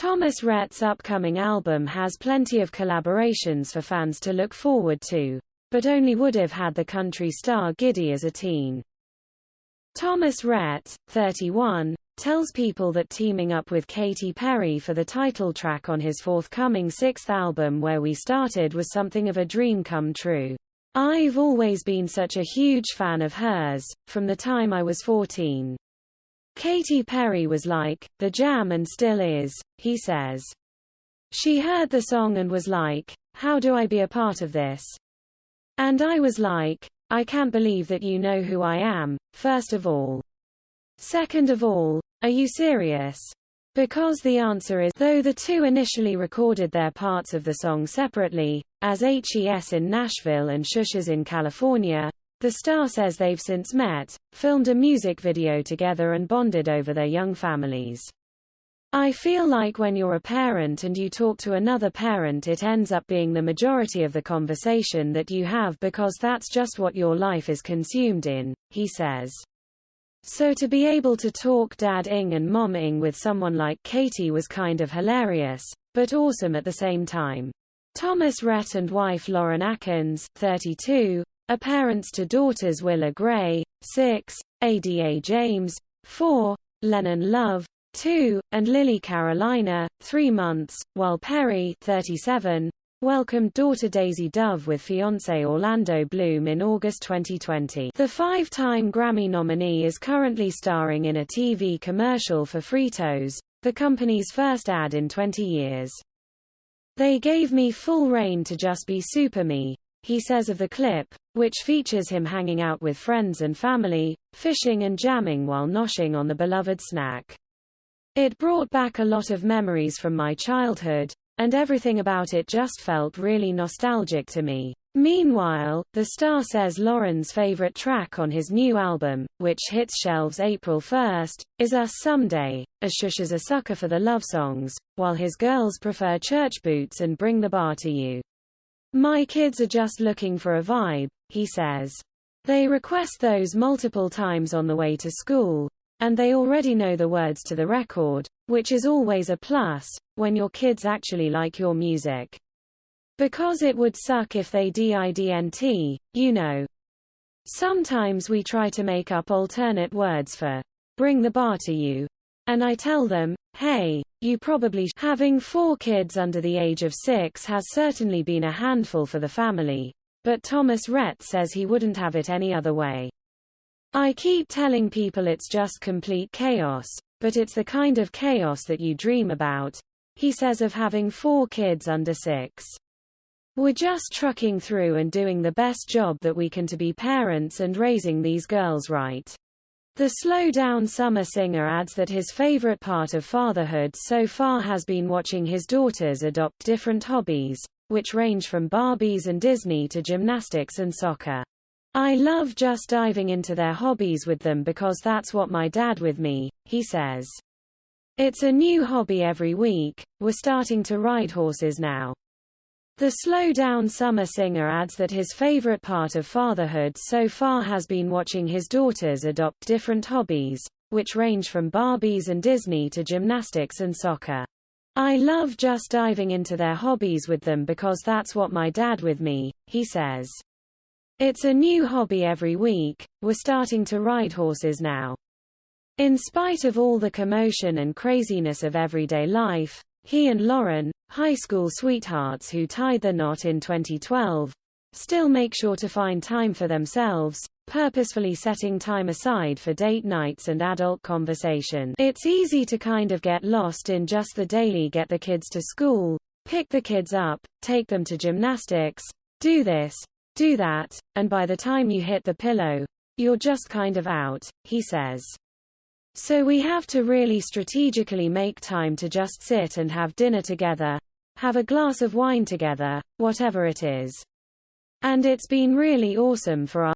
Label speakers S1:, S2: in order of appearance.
S1: Thomas Rhett's upcoming album has plenty of collaborations for fans to look forward to, but only would have had the country star giddy as a teen. Thomas Rhett, 31, tells People that teaming up with Katy Perry for the title track on his forthcoming sixth album Where We Started was something of a dream come true. I've always been such a huge fan of hers, from the time I was 14. Katy Perry was like, the jam and still is, he says. She heard the song and was like, how do I be a part of this? And I was like, I can't believe that you know who I am, first of all. Second of all, are you serious? Because the answer is, though the two initially recorded their parts of the song separately, as HES in Nashville and Shushes in California, the star says they've since met, filmed a music video together and bonded over their young families. I feel like when you're a parent and you talk to another parent, it ends up being the majority of the conversation that you have because that's just what your life is consumed in, he says. So to be able to talk dad-ing and mom-ing with someone like Katy was kind of hilarious, but awesome at the same time. Thomas Rhett and wife Lauren Atkins, 32, are parents to daughters Willa Gray, 6, Ada James, 4, Lennon Love, 2, and Lily Carolina, 3 months, while Perry, 37, welcomed daughter Daisy Dove with fiancé Orlando Bloom in August 2020. The 5-time Grammy nominee is currently starring in a TV commercial for Fritos, the company's first ad in 20 years. They gave me full reign to just be super me, he says of the clip, which features him hanging out with friends and family, fishing and jamming while noshing on the beloved snack. It brought back a lot of memories from my childhood, and everything about it just felt really nostalgic to me. Meanwhile, the star says Lauren's favorite track on his new album, which hits shelves April 1st, is Us Someday, as Shush is a sucker for the love songs, while his girls prefer Church Boots and Bring the Bar to You. My kids are just looking for a vibe, he says. They request those multiple times on the way to school, and they already know the words to the record, which is always a plus, when your kids actually like your music. Because it would suck if they didn't, you know. Sometimes we try to make up alternate words for Bring the Bar to You, and I tell them, hey, you probably Having 4 kids under the age of 6 has certainly been a handful for the family, but Thomas Rhett says he wouldn't have it any other way. I keep telling people it's just complete chaos, but it's the kind of chaos that you dream about, he says of having 4 kids under 6. We're just trucking through and doing the best job that we can to be parents and raising these girls right. The slow-down summer singer adds that his favorite part of fatherhood so far has been watching his daughters adopt different hobbies, which range from Barbies and Disney to gymnastics and soccer. I love just diving into their hobbies with them because that's what my dad with me, he says. It's a new hobby every week, we're starting to ride horses now. The slow-down summer singer adds that his favorite part of fatherhood so far has been watching his daughters adopt different hobbies, which range from Barbies and Disney to gymnastics and soccer. I love just diving into their hobbies with them because that's what my dad with me, he says. It's a new hobby every week, we're starting to ride horses now. In spite of all the commotion and craziness of everyday life, he and Lauren, high school sweethearts who tied the knot in 2012, still make sure to find time for themselves, purposefully setting time aside for date nights and adult conversation. It's easy to kind of get lost in just the daily get the kids to school, pick the kids up, take them to gymnastics, do this, do that, and by the time you hit the pillow, you're just kind of out, he says. So we have to really strategically make time to just sit and have dinner together, have a glass of wine together, whatever it is. And it's been really awesome for our